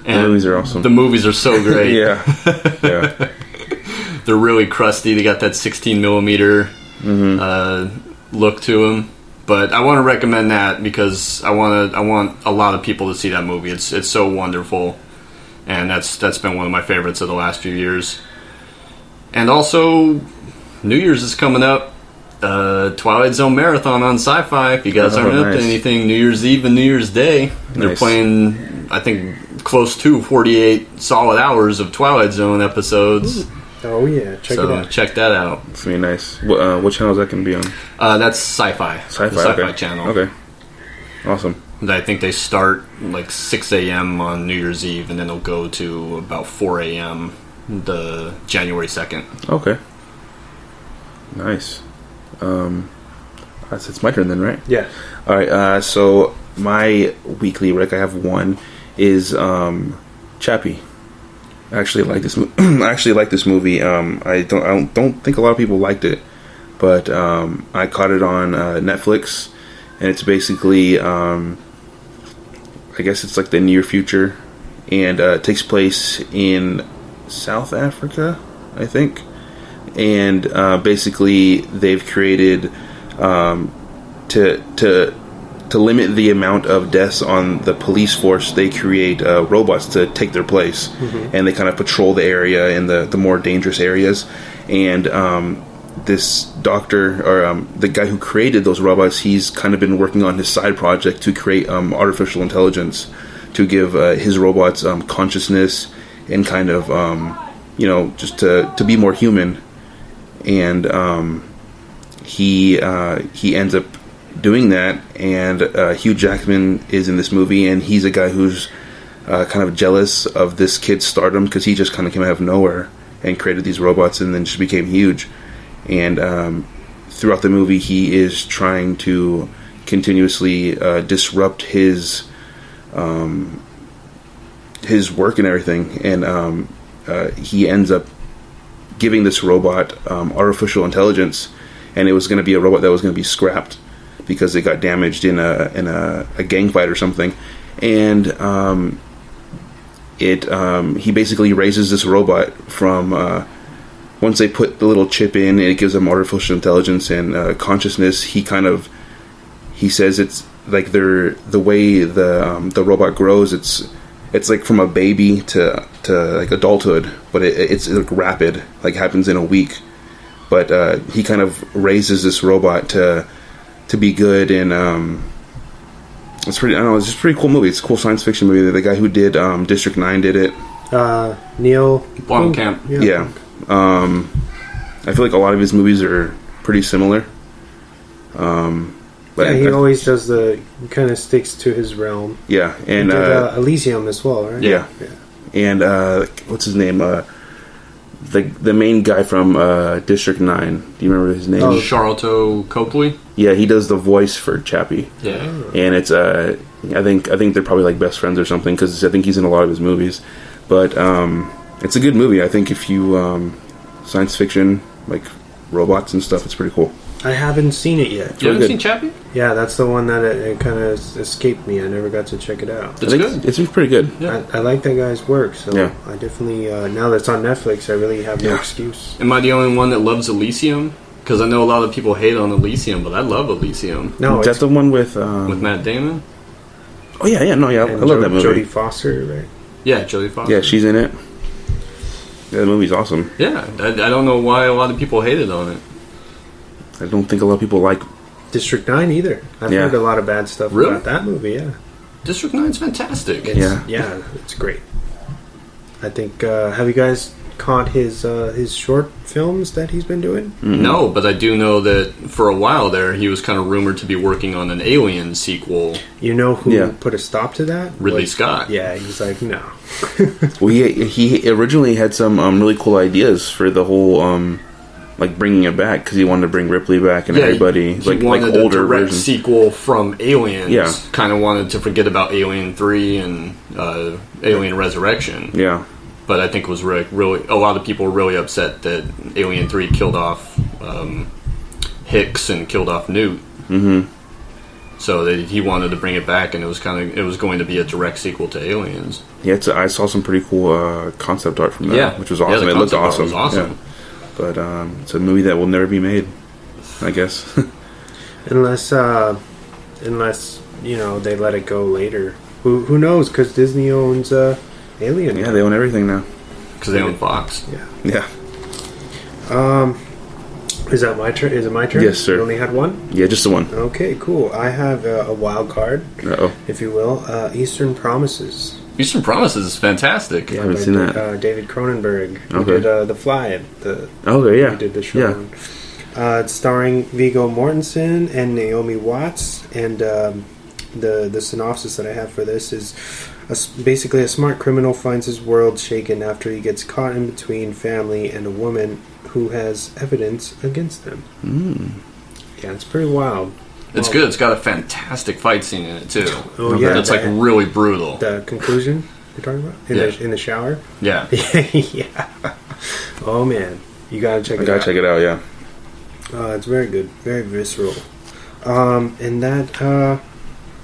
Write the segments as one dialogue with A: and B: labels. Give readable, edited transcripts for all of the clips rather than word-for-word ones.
A: And
B: the movies are awesome.
A: The movies are so great.
B: Yeah.
A: They're really crusty. They got that 16 millimeter look to them. But I want to recommend that because I want a lot of people to see that movie. It's so wonderful, and that's been one of my favorites of the last few years. And also, New Year's is coming up. Twilight Zone Marathon on Sci-Fi. If you guys aren't up to anything, New Year's Eve and New Year's Day, they're playing, I think, close to 48 solid hours of Twilight Zone episodes.
C: Oh yeah, check it out.
A: Check that out.
B: It's really nice. What channel is that going to be on?
A: That's Sci-Fi.
B: Sci-Fi,
A: the Sci-Fi
B: okay.
A: channel.
B: Okay, awesome.
A: I think they start like 6 a.m. on New Year's Eve, and then they'll go to about 4 a.m. the January 2nd.
B: Okay, nice. It's my turn then, right?
C: Yeah.
B: All right. So my weekly rec, I have one, is Chappie. I actually like this. I actually like this movie. I don't think a lot of people liked it, but I caught it on Netflix, and it's basically, I guess it's like the near future, and it takes place in South Africa, I think, and basically they've created to limit the amount of deaths on the police force, they create robots to take their place, and they kind of patrol the area in the more dangerous areas. And this doctor, or the guy who created those robots, he's kind of been working on his side project to create artificial intelligence to give his robots consciousness and kind of just to be more human. And he ends up doing that, and Hugh Jackman is in this movie, and he's a guy who's kind of jealous of this kid's stardom because he just kind of came out of nowhere and created these robots and then just became huge. And throughout the movie, he is trying to continuously disrupt his work and everything, and he ends up giving this robot artificial intelligence, and it was going to be a robot that was going to be scrapped because it got damaged in a gang fight or something. And he basically raises this robot from once they put the little chip in, and it gives them artificial intelligence and consciousness. He says it's like the way the robot grows. It's like from a baby to like adulthood, but it's like rapid, like happens in a week. But he kind of raises this robot to be good, and it's pretty. I don't know. It's just a pretty cool movie. It's a cool science fiction movie. The guy who did District 9 did it.
C: Neil
A: Blomkamp.
B: Yeah. I feel like a lot of his movies are pretty similar.
C: But he always does kind of sticks to his realm.
B: Yeah, and
C: he did, Elysium as well, right?
B: Yeah. And what's his name? The main guy from District 9. Do you remember his name?
A: Sharlto Copley.
B: Yeah, he does the voice for Chappie.
A: Yeah,
B: and it's I think they're probably like best friends or something because I think he's in a lot of his movies. But it's a good movie. I think if you science fiction like robots and stuff, it's pretty cool.
C: I haven't seen it yet.
A: You haven't seen Chappie?
C: Yeah, that's the one that it kind of escaped me. I never got to check it out.
A: It's good.
B: It's pretty good.
C: Yeah. I like that guy's work, so I definitely, now that it's on Netflix, I really have no excuse.
A: Am I the only one that loves Elysium? Because I know a lot of people hate on Elysium, but I love Elysium.
B: No, is that the one with
A: Matt Damon?
B: Oh yeah, I love that movie.
C: Jodie Foster, right?
A: Yeah, Jodie Foster.
B: Yeah, she's in it. Yeah, the movie's awesome.
A: Yeah, I don't know why a lot of people hated on it.
B: I don't think a lot of people like
C: District 9 either. I've heard a lot of bad stuff about that movie, yeah.
A: District 9's fantastic.
C: Yeah, it's great. I think, have you guys caught his short films that he's been doing?
B: Mm-hmm.
A: No, but I do know that for a while there, he was kind of rumored to be working on an Alien sequel.
C: You know who put a stop to that?
A: Ridley Scott.
C: Yeah, he's like, no.
B: Well, he originally had some really cool ideas for the whole... like bringing it back because he wanted to bring Ripley back and everybody
A: he wanted
B: older
A: a direct
B: versions.
A: sequel from Aliens.
B: Yeah,
A: kind of wanted to forget about Alien 3 and Alien Resurrection.
B: Yeah,
A: but I think it was really a lot of people were really upset that Alien 3 killed off Hicks and killed off Newt.
B: Mm-hmm.
A: So he wanted to bring it back, and it was going to be a direct sequel to Aliens.
B: Yeah, I saw some pretty cool concept art from that, which was awesome.
A: Yeah,
B: it looked awesome.
A: Was awesome.
B: Yeah. But it's a movie that will never be made, I guess.
C: unless they let it go later. Who knows? Because Disney owns Alien.
B: Yeah, they own everything now.
A: Because they own Fox.
B: Yeah.
C: Is that my turn? Is it my turn?
B: Yes, sir.
C: You only had one?
B: Yeah, just the one.
C: Okay, cool. I have a wild card, if you will. Eastern Promises.
A: Eastern Promises is fantastic.
B: Yeah, I haven't seen that.
C: David Cronenberg, who
B: Okay.
C: did The Fly.
B: Yeah.
C: He did the show.
B: Yeah.
C: It's starring Viggo Mortensen and Naomi Watts, and the synopsis that I have for this is basically a smart criminal finds his world shaken after he gets caught in between family and a woman who has evidence against him. Yeah, it's pretty wild.
A: It's good. It's got a fantastic fight scene in it too.
C: Oh yeah,
A: it's like really brutal.
C: The conclusion you're talking about in the shower.
A: Yeah.
C: Yeah. Oh man, you gotta check it out.
B: Check it out. Yeah.
C: It's very good, very visceral. And that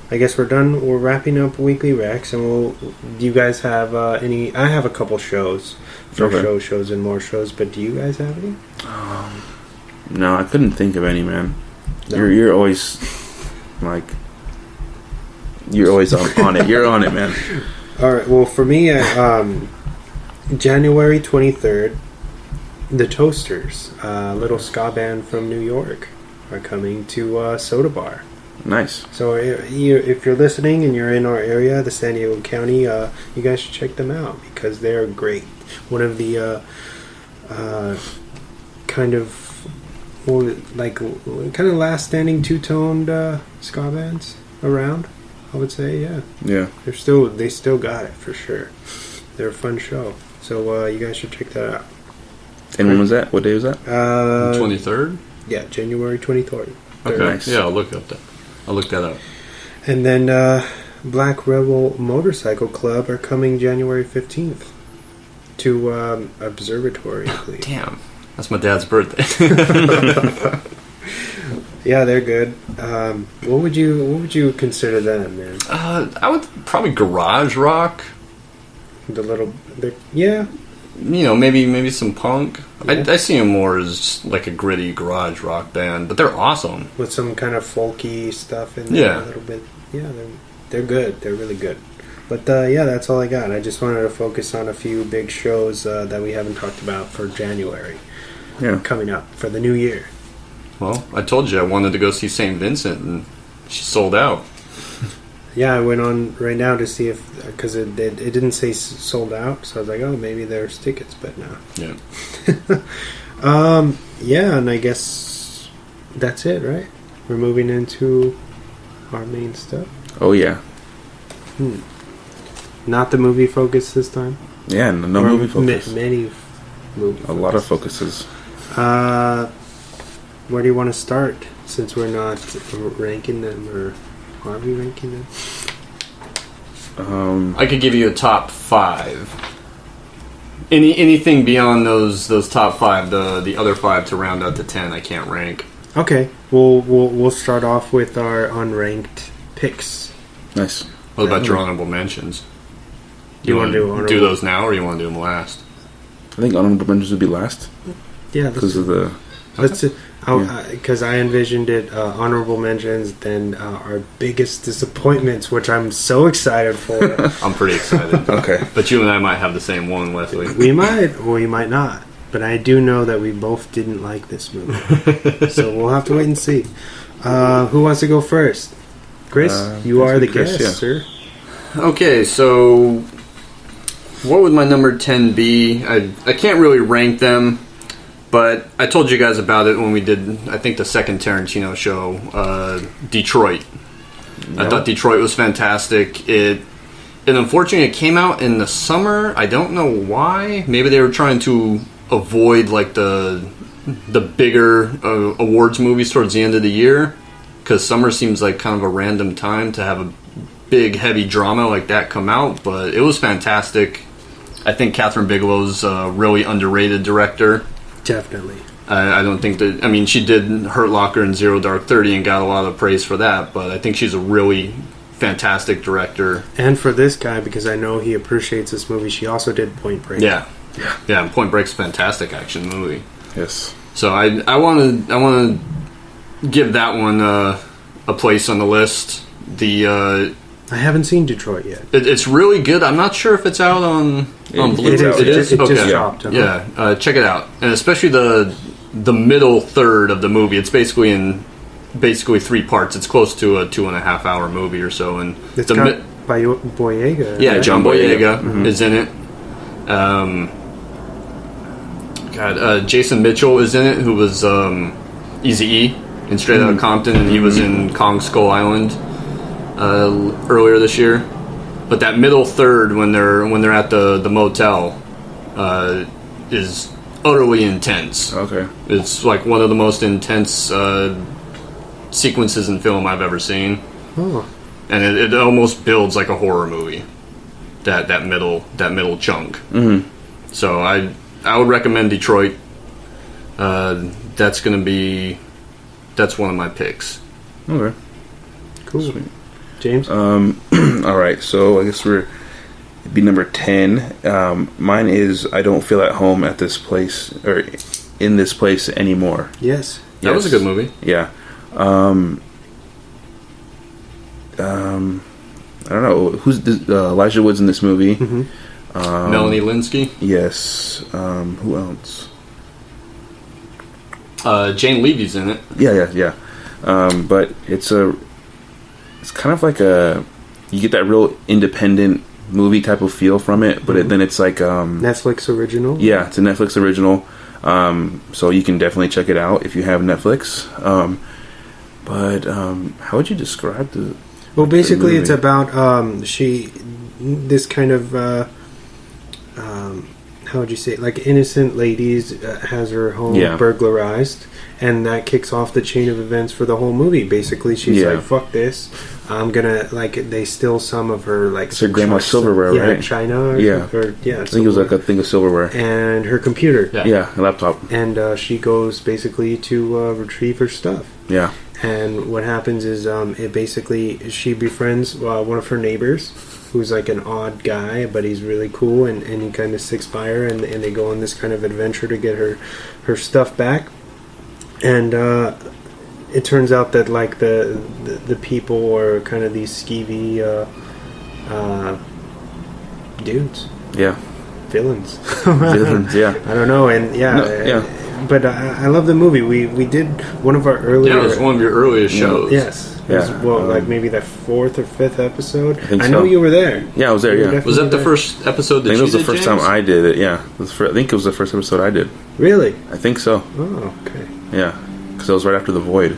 C: I guess we're done. We're wrapping up Weekly Rex, and do you guys have any? I have a couple shows. Shows and more shows, but do you guys have any?
B: No, I couldn't think of any, man.
C: No.
B: You're always you're always on it. You're on it, man.
C: All right. Well, for me, January 23rd, the Toasters, a little ska band from New York, are coming to Soda Bar.
B: Nice.
C: So if you're listening and you're in our area, the San Diego County, you guys should check them out because they're great. One of the kind of last standing two-toned ska bands around, I would say.
B: Yeah.
C: They still got it for sure. They're a fun show. So you guys should check that out.
B: And when was that? What day was that?
A: 23rd.
C: Yeah, January 23rd.
A: Okay.
B: Nice.
A: Yeah, I'll look that up.
C: And then Black Rebel Motorcycle Club are coming January 15th to Observatory, I believe.
A: Damn, that's my dad's birthday.
C: Yeah, they're good. What would you consider them, man?
A: I would probably garage rock.
C: Yeah.
A: Maybe some punk.
C: Yeah.
A: I see them more as like a gritty garage rock band, but they're awesome.
C: With some kind of folky stuff in there,
A: Yeah.
C: a little bit. Yeah, they're good. They're really good. But that's all I got. I just wanted to focus on a few big shows that we haven't talked about for January.
B: Yeah.
C: Coming up for the new year.
A: Well, I told you I wanted to go see St. Vincent, and she sold out.
C: Yeah, I went on right now to see because it didn't say sold out, so I was like, oh, maybe there's tickets, but no.
A: Yeah.
C: Yeah, and I guess that's it, right? We're moving into our main stuff.
B: Oh yeah.
C: Not the movie focus this time.
B: Yeah. No
C: Or
B: movie focus.
C: Many movie.
B: A lot of focuses.
C: Where do you want to start? Since we're not ranking them, or are we ranking them?
A: I could give you a top 5. Anything beyond those top 5, the other 5 to round out to 10, I can't rank.
C: Okay, we'll start off with our unranked picks.
B: Nice.
A: What about your honorable mentions?
C: You want to do honorable?
A: Do those now, or you want to do them last?
B: I think honorable mentions would be last
C: Yeah,
B: because of the.
C: let's because I envisioned it honorable mentions, then our biggest disappointments, which I'm so excited for.
A: I'm pretty excited.
B: Okay.
A: But you and I might have the same one, Wesley.
C: We might, or we might not. But I do know that we both didn't like this movie, so we'll have to wait and see. Who wants to go first? Chris, you are the
B: Chris,
C: guest, sir.
A: Okay, so what would my number 10 be? I can't really rank them, but I told you guys about it when we did, I think, the second Tarantino show, Detroit. No. I thought Detroit was fantastic. And unfortunately, it came out in the summer. I don't know why. Maybe they were trying to avoid like the bigger awards movies towards the end of the year, because summer seems like kind of a random time to have a big heavy drama like that come out. But it was fantastic. I think Catherine Bigelow's a really underrated director.
C: Definitely.
A: I don't think that... I mean, she did Hurt Locker and Zero Dark 30 and got a lot of praise for that, but I think she's a really fantastic director.
C: And for this guy, because I know he appreciates this movie, she also did Point Break.
A: Yeah. Point Break's a fantastic action movie.
B: Yes.
A: So I want to give that one a place on the list.
C: I haven't seen Detroit yet.
A: It's really good. I'm not sure if it's out on Blu-ray.
C: It is. It
A: Okay.
C: just dropped.
A: Yeah, check it out, and especially the middle third of the movie. It's basically 3 parts. It's close to a 2.5 hour movie or so. And
C: it's got Boyega.
A: Yeah,
C: right?
A: John Boyega is in it. Jason Mitchell is in it, who was Eazy-E in Straight Outta Compton, and he was in Kong Skull Island earlier this year. But that middle third, when they're at the motel, is utterly intense.
B: Okay.
A: It's like one of the most intense sequences in film I've ever seen.
C: Oh.
A: And it almost builds like a horror movie. That middle chunk.
B: Mm-hmm.
A: So I would recommend Detroit. That's one of my picks.
B: Okay.
C: Cool. Sweet. James?
B: All right, so I guess it'd be number 10. Mine is I Don't Feel at Home at This Place, or In This Place Anymore.
C: Yes.
A: That was a good movie.
B: Yeah. I don't know. Who's Elijah Wood's in this movie?
C: Mm-hmm.
A: Melanie Linsky?
B: Yes. Who else?
A: Jane Levy's in it.
B: Yeah. But it's kind of like you get that real independent movie type of feel from it, but then it's like
C: Netflix original.
B: Yeah, it's a Netflix original. So you can definitely check it out if you have Netflix. But how would you describe the?
C: Well, basically, it's about this kind of how would you say it? Like innocent ladies has her home burglarized, and that kicks off the chain of events for the whole movie. Basically, she's like, "Fuck this! I'm gonna they steal some of her
B: it's her grandma's silverware, right?
C: China, or
B: I think it was like a thing of silverware
C: and her computer,
B: a laptop,
C: and she goes basically to retrieve her stuff, And what happens is she befriends one of her neighbors, who's like an odd guy, but he's really cool, and he kind of sticks by her, and they go on this kind of adventure to get her stuff back. And it turns out that like the people are kind of these skeevy dudes.
B: Yeah.
C: Villains.
B: Villains, yeah.
C: I don't know, and but I love the movie. We did one of our earlier...
A: Yeah, it was one of your earliest shows.
C: Yes.
B: Yeah.
C: Like maybe the 4th or 5th episode.
B: I
C: know you were there.
B: Yeah, I was there, yeah.
A: Was that the first episode that you did,
B: I think it was the first
A: James?
B: time I did it, yeah. I think it was the first episode I did.
C: Really?
B: I think so.
C: Oh, okay.
B: Yeah, because it was right after The Void.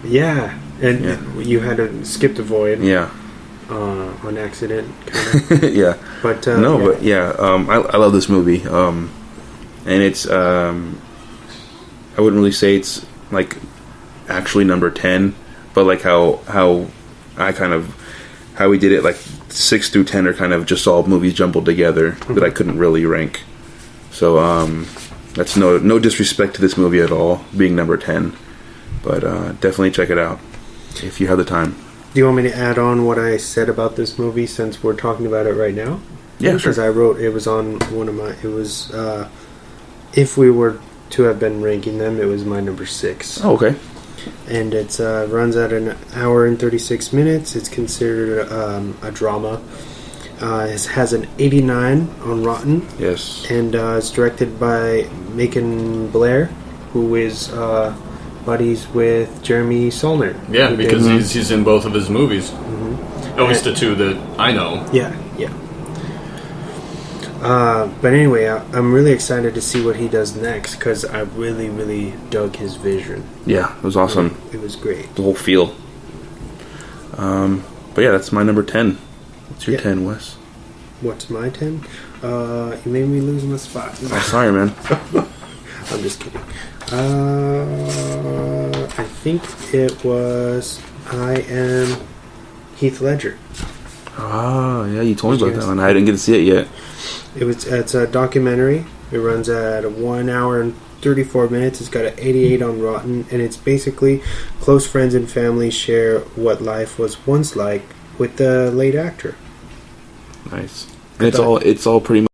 C: Yeah, and you had to skip The Void.
B: Yeah.
C: On accident, kind of.
B: Yeah.
C: But,
B: I love this movie. And it's... I wouldn't really say it's like actually number 10, but like how we did it, like 6 through 10 are kind of just all movies jumbled together that I couldn't really rank. So that's no disrespect to this movie at all being number 10, but definitely check it out if you have the time.
C: Do you want me to add on what I said about this movie since we're talking about it right now?
B: Yeah, sure.
C: Because I wrote it was on one of my. It was if we were to have been ranking them, it was my number 6.
B: Oh, okay.
C: And it runs at an hour and 36 minutes. It's considered a drama. It has an 89 on Rotten.
B: Yes.
C: And it's directed by Macon Blair, who is buddies with Jeremy Saulnier.
A: Yeah, because he's in both of his movies.
C: Mm-hmm.
A: At least the two that I know.
C: Yeah. But anyway, I'm really excited to see what he does next, because I really, really dug his vision.
B: Yeah, it was awesome.
C: It was great.
B: The whole feel. But yeah, that's my number 10. What's your 10, Wes?
C: What's my 10? You made me lose my spot.
B: Oh, sorry, man.
C: I'm just kidding. I think it was I Am Heath Ledger.
B: Oh, yeah, you told me about that one. I didn't get to see it yet.
C: It's a documentary It runs at 1 hour and 34 minutes. It's got an 88 on Rotten, and it's basically close friends and family share what life was once like with the late actor.
B: Nice. And it's all pretty much